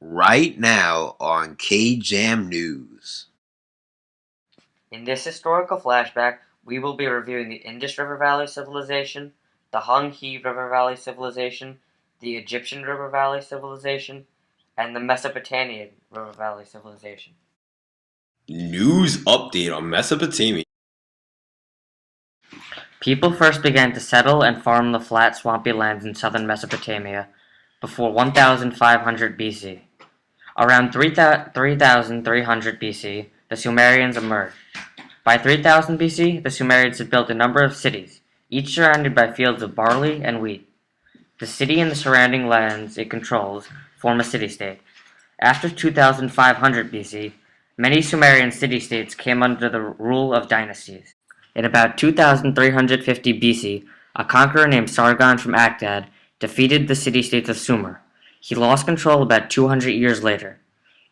right now on KJAM News. In this historical flashback, we will be reviewing the Indus River Valley Civilization, the Hong-He River Valley Civilization, the Egyptian River Valley Civilization, and the Mesopotamian River Valley Civilization. News update on Mesopotamia. People first began to settle and farm the flat, swampy lands in southern Mesopotamia before 1500 BC. Around 3300 BC, the Sumerians emerged. By 3000 BC, the Sumerians had built a number of cities, each surrounded by fields of barley and wheat. The city and the surrounding lands it controls form a city-state. After 2500 BC, many Sumerian city-states came under the rule of dynasties. In about 2350 BC, a conqueror named Sargon from Akkad defeated the city-states of Sumer. He lost control about 200 years later.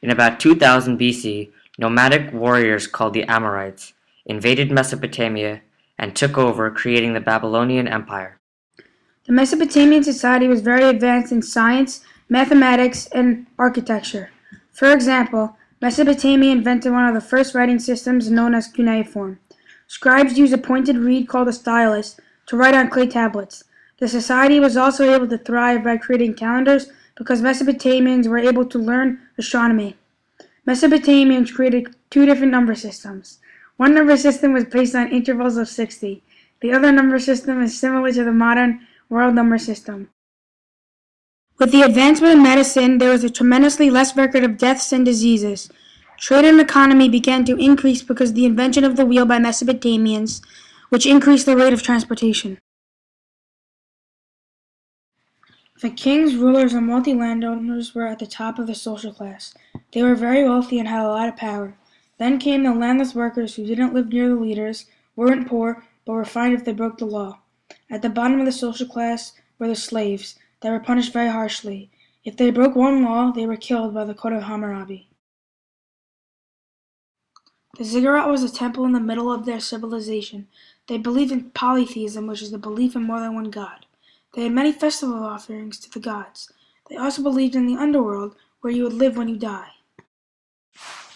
In about 2000 BC, nomadic warriors called the Amorites invaded Mesopotamia and took over, creating the Babylonian Empire. The Mesopotamian society was very advanced in science, mathematics, and architecture. For example, Mesopotamia invented one of the first writing systems known as cuneiform. Scribes used a pointed reed called a stylus to write on clay tablets. The society was also able to thrive by creating calendars because Mesopotamians were able to learn astronomy. Mesopotamians created two different number systems. One number system was based on intervals of 60. The other number system is similar to the modern world number system. With the advancement of medicine, there was a tremendously less record of deaths and diseases. Trade and economy began to increase because of the invention of the wheel by Mesopotamians, which increased the rate of transportation. The kings, rulers, and wealthy landowners were at the top of the social class. They were very wealthy and had a lot of power. Then came the landless workers who didn't live near the leaders, weren't poor, but were fined if they broke the law. At the bottom of the social class were the slaves, that were punished very harshly. If they broke one law, they were killed by the Code of Hammurabi. The ziggurat was a temple in the middle of their civilization. They believed in polytheism, which is the belief in more than one god. They had many festival offerings to the gods. They also believed in the underworld, where you would live when you die.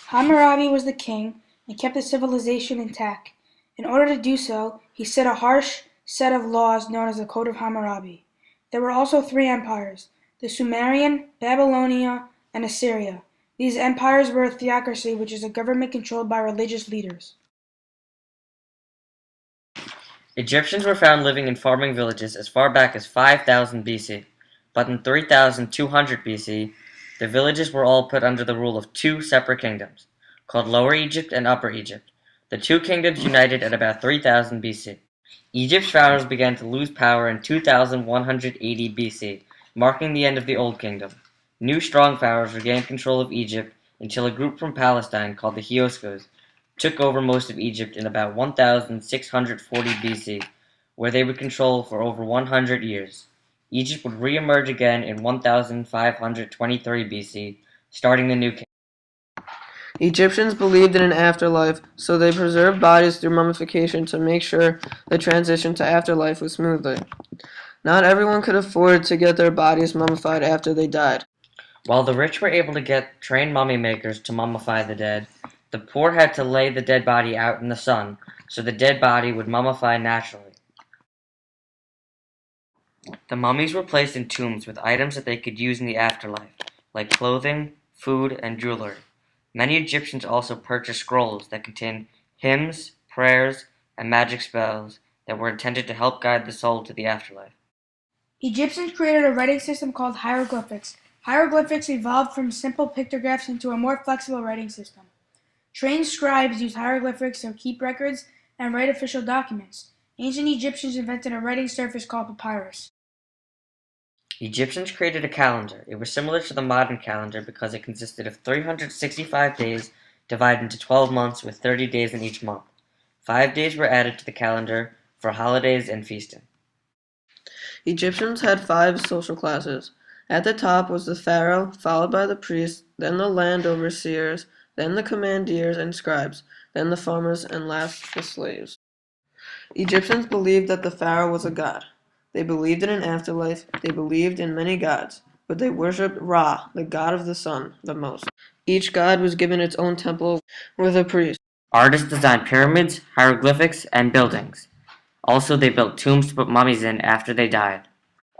Hammurabi was the king and kept the civilization intact. In order to do so, he set a harsh set of laws known as the Code of Hammurabi. There were also three empires: the Sumerian, Babylonia, and Assyria. These empires were a theocracy, which is a government controlled by religious leaders. Egyptians were found living in farming villages as far back as 5000 BC, but in 3200 BC, the villages were all put under the rule of two separate kingdoms, called Lower Egypt and Upper Egypt. The two kingdoms united at about 3000 BC. Egypt's pharaohs began to lose power in 2180 BC, marking the end of the Old Kingdom. New strong pharaohs regained control of Egypt until a group from Palestine called the Hyksos took over most of Egypt in about 1640 BC, where they would control for over 100 years. Egypt would re-emerge again in 1523 BC, starting the New Kingdom. Egyptians believed in an afterlife, so they preserved bodies through mummification to make sure the transition to afterlife was smoothly. Not everyone could afford to get their bodies mummified after they died. While the rich were able to get trained mummy makers to mummify the dead, the poor had to lay the dead body out in the sun, so the dead body would mummify naturally. The mummies were placed in tombs with items that they could use in the afterlife, like clothing, food, and jewelry. Many Egyptians also purchased scrolls that contained hymns, prayers, and magic spells that were intended to help guide the soul to the afterlife. Egyptians created a writing system called hieroglyphics. Hieroglyphics evolved from simple pictographs into a more flexible writing system. Trained scribes used hieroglyphics to keep records and write official documents. Ancient Egyptians invented a writing surface called papyrus. Egyptians created a calendar. It was similar to the modern calendar because it consisted of 365 days divided into 12 months with 30 days in each month. 5 days were added to the calendar for holidays and feasting. Egyptians had 5 social classes. At the top was the pharaoh, followed by the priests, then the land overseers, then the commandeers and scribes, then the farmers, and last the slaves. Egyptians believed that the pharaoh was a god. They believed in an afterlife. They believed in many gods. but they worshipped Ra, the god of the sun, the most. Each god was given its own temple with a priest. Artists designed pyramids, hieroglyphics, and buildings. Also, they built tombs to put mummies in after they died.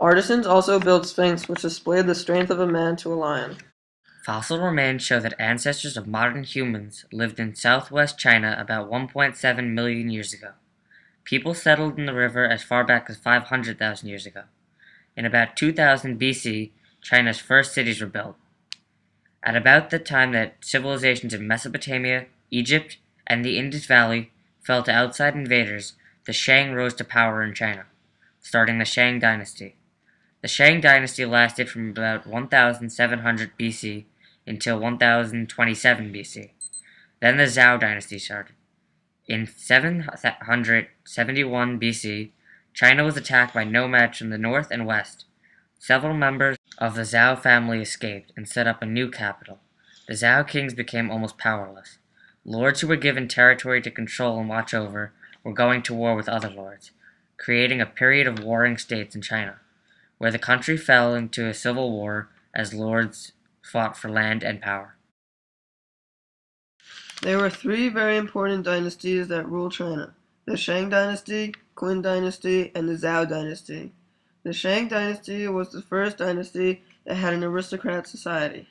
Artisans also built sphinx, which displayed the strength of a man to a lion. Fossil remains show that ancestors of modern humans lived in southwest China about 1.7 million years ago. People settled in the river as far back as 500,000 years ago. In about 2000 BC, China's first cities were built. At about the time that civilizations in Mesopotamia, Egypt, and the Indus Valley fell to outside invaders, the Shang rose to power in China, starting the Shang dynasty. The Shang dynasty lasted from about 1700 BC until 1027 BC. Then the Zhou dynasty started. In 771 BC, China was attacked by nomads from the north and west. Several members of the Zhou family escaped and set up a new capital. The Zhou kings became almost powerless. Lords who were given territory to control and watch over were going to war with other lords, creating a period of warring states in China, where the country fell into a civil war as lords fought for land and power. There were three very important dynasties that ruled China: the Shang dynasty, Qin dynasty, and the Zhou dynasty. The Shang dynasty was the first dynasty that had an aristocrat society.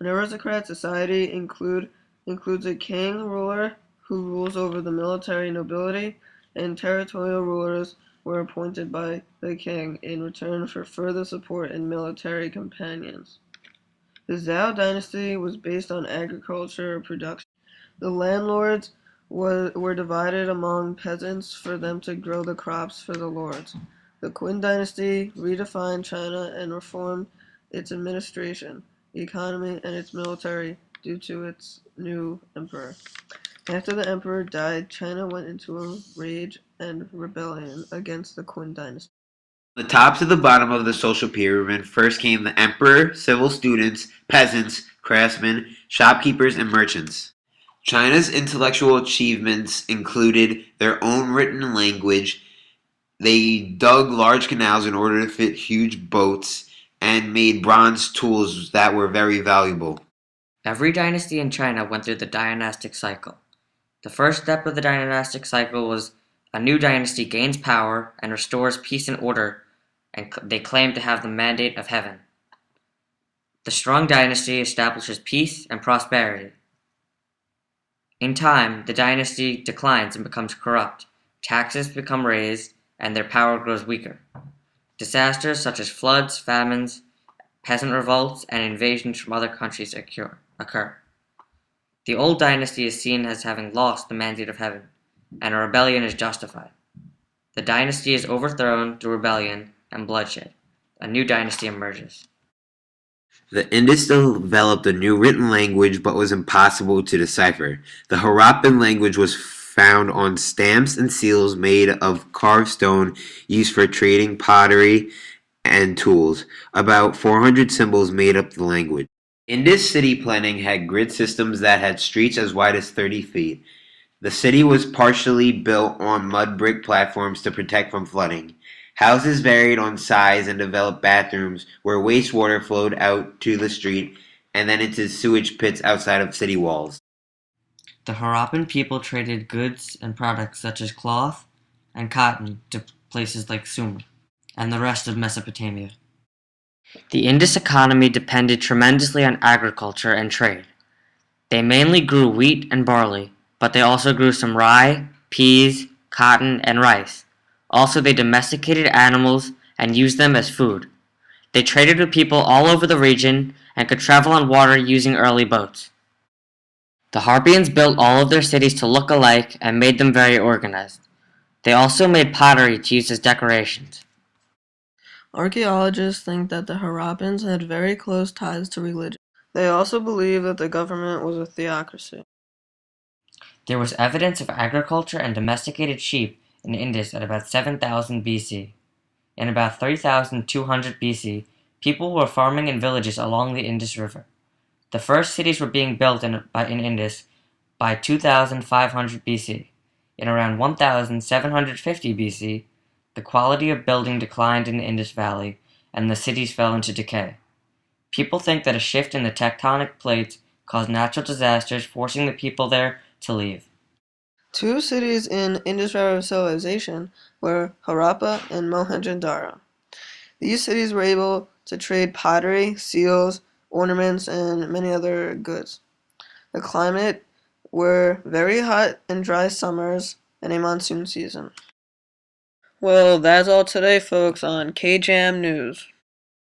An aristocrat society includes a king ruler who rules over the military nobility, and territorial rulers were appointed by the king in return for further support and military companions. The Zhou dynasty was based on agriculture production. The landlords were divided among peasants for them to grow the crops for the lords. The Qin dynasty redefined China and reformed its administration, economy, and its military due to its new emperor. After the emperor died, China went into a rage and rebellion against the Qin dynasty. The top to the bottom of the social pyramid first came the emperor, civil students, peasants, craftsmen, shopkeepers, and merchants. China's intellectual achievements included their own written language. They dug large canals in order to fit huge boats and made bronze tools that were very valuable. Every dynasty in China went through the dynastic cycle. The first step of the dynastic cycle was a new dynasty gains power and restores peace and order, and they claim to have the mandate of heaven. The strong dynasty establishes peace and prosperity. In time, the dynasty declines and becomes corrupt. Taxes become raised, and their power grows weaker. Disasters such as floods, famines, peasant revolts, and invasions from other countries occur. The old dynasty is seen as having lost the mandate of heaven, and a rebellion is justified. The dynasty is overthrown through rebellion and bloodshed. A new dynasty emerges. The Indus developed a new written language but was impossible to decipher. The Harappan language was found on stamps and seals made of carved stone used for trading, pottery, and tools. About 400 symbols made up the language. Indus city planning had grid systems that had streets as wide as 30 feet. The city was partially built on mud brick platforms to protect from flooding. Houses varied on size and developed bathrooms where wastewater flowed out to the street and then into sewage pits outside of city walls. The Harappan people traded goods and products such as cloth and cotton to places like Sumer and the rest of Mesopotamia. The Indus economy depended tremendously on agriculture and trade. They mainly grew wheat and barley, but they also grew some rye, peas, cotton, and rice. Also, they domesticated animals and used them as food. They traded with people all over the region and could travel on water using early boats. The Harpians built all of their cities to look alike and made them very organized. They also made pottery to use as decorations. Archaeologists think that the Harappans had very close ties to religion. They also believe that the government was a theocracy. There was evidence of agriculture and domesticated sheep in Indus at about 7000 BC. In about 3200 BC, people were farming in villages along the Indus River. The first cities were being built in Indus by 2500 BC. In around 1750 BC, the quality of building declined in the Indus Valley, and the cities fell into decay. People think that a shift in the tectonic plates caused natural disasters, forcing the people there to leave. Two cities in Indus Valley civilization were Harappa and Mohenjo-daro. These cities were able to trade pottery, seals, ornaments, and many other goods. The climate were very hot and dry summers and a monsoon season. Well, that's all today, folks, on KJAM News.